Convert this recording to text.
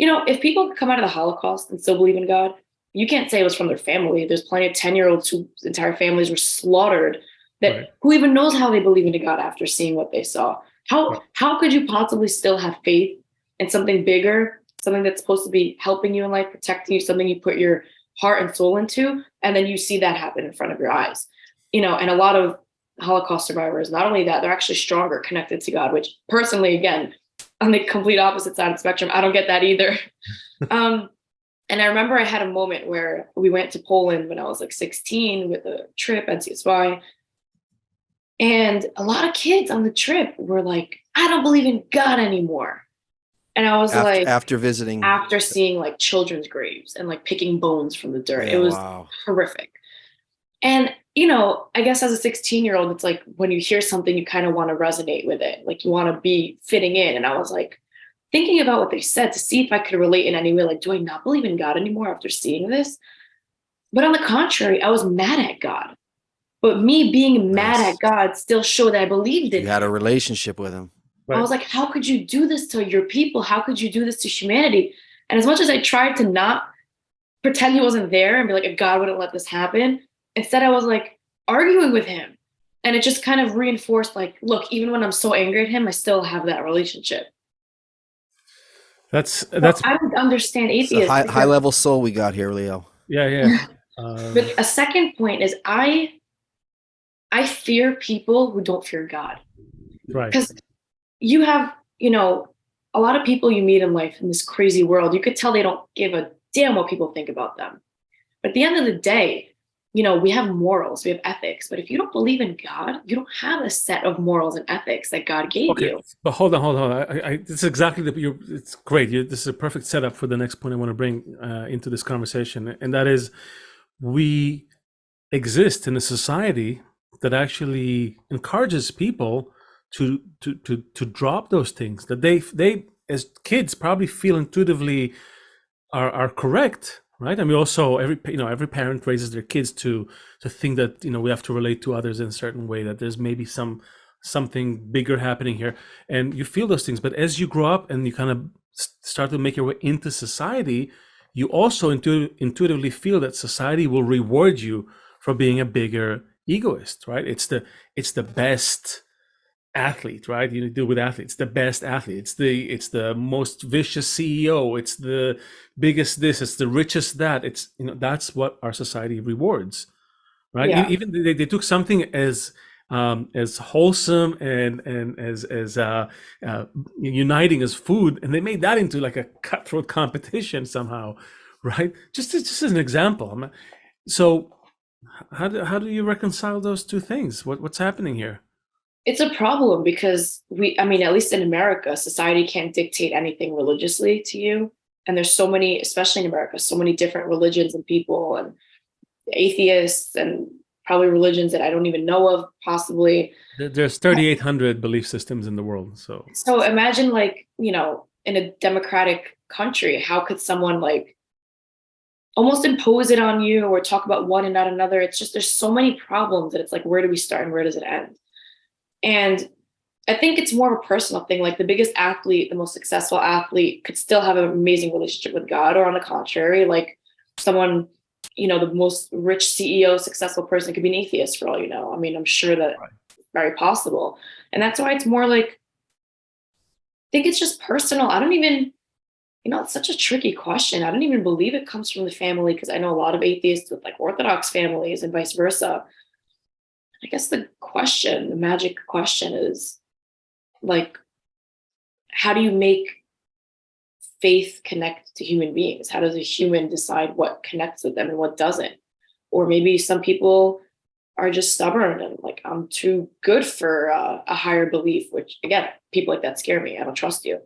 if people could come out of the Holocaust and still believe in God, you can't say it was from their family. There's plenty of 10-year-olds whose entire families were slaughtered Right. that who even knows how they believe in God after seeing what they saw. How Right. how could you possibly still have faith in something bigger, something that's supposed to be helping you in life, protecting you, something you put your heart and soul into, and then you see that happen in front of your eyes? And a lot of Holocaust survivors, not only that, they're actually stronger connected to God, which personally, again, on the complete opposite side of the spectrum, I don't get that either. Um, and I remember I had a moment where we went to Poland when I was like 16 with a trip at CSY. And a lot of kids on the trip were like, I don't believe in God anymore. And I was After like, after visiting. after seeing like children's graves and like picking bones from the dirt, it Yeah, was wow. horrific. And, I guess as a 16-year-old, it's like when you hear something, you kind of want to resonate with it. Like you want to be fitting in. And I was like thinking about what they said to see if I could relate in any way. Like, do I not believe in God anymore after seeing this? But on the contrary, I was mad at God. But me being mad Nice. at God still showed that I believed in You had a him. relationship with him. I Right. was like, how could you do this to your people? How could you do this to humanity? And as much as I tried to not pretend he wasn't there and be like, God wouldn't let this happen, instead I was like arguing with him. And it just kind of reinforced, like, look, even when I'm so angry at him, I still have that relationship. That's So that's I don't understand It's a atheists high because, level soul we got here, Leo. yeah. but a second point is I fear people who don't fear God. Right. Because you have, a lot of people you meet in life in this crazy world, you could tell they don't give a damn what people think about them. But at the end of the day, we have morals, we have ethics. But if you don't believe in God, you don't have a set of morals and ethics that God gave Okay, you. but hold on. This is exactly it's great. This is a perfect setup for the next point I want to bring into this conversation, and that is, we exist in a society that actually encourages people to drop those things that they as kids probably feel intuitively are correct, right? I mean, also every parent raises their kids to think that we have to relate to others in a certain way, that there's maybe something bigger happening here, and you feel those things. But as you grow up and you kind of start to make your way into society, you also intuitively feel that society will reward you for being a bigger egoist, right? It's the best athlete, right? You do with athletes, the best athlete. It's the most vicious CEO. It's the biggest this. It's the richest that. That's what our society rewards, right? Yeah. Even they took something as wholesome and as uniting as food, and they made that into like a cutthroat competition somehow, right? Just as an example. So how do you reconcile those two things? What's happening here? It's a problem because at least in America, society can't dictate anything religiously to you. And there's so many, especially in America, so many different religions and people and atheists and probably religions that I don't even know of, possibly. There's 3,800 belief systems in the world, so So imagine, like, in a democratic country, how could someone like almost impose it on you or talk about one and not another? It's just, there's so many problems that it's like, where do we start and where does it end? And I think it's more of a personal thing. Like the biggest athlete, the most successful athlete could still have an amazing relationship with God, or on the contrary, like someone, the most rich CEO, successful person could be an atheist for all you know. I mean, I'm sure that it's very possible. And that's why it's more like, I think it's just personal. I don't even, it's such a tricky question. I don't even believe it comes from the family, because I know a lot of atheists with like Orthodox families and vice versa. I guess the magic question is like, how do you make faith connect to human beings? How does a human decide what connects with them and what doesn't? Or maybe some people are just stubborn and like, I'm too good for a higher belief, which again, people like that scare me. I don't trust you.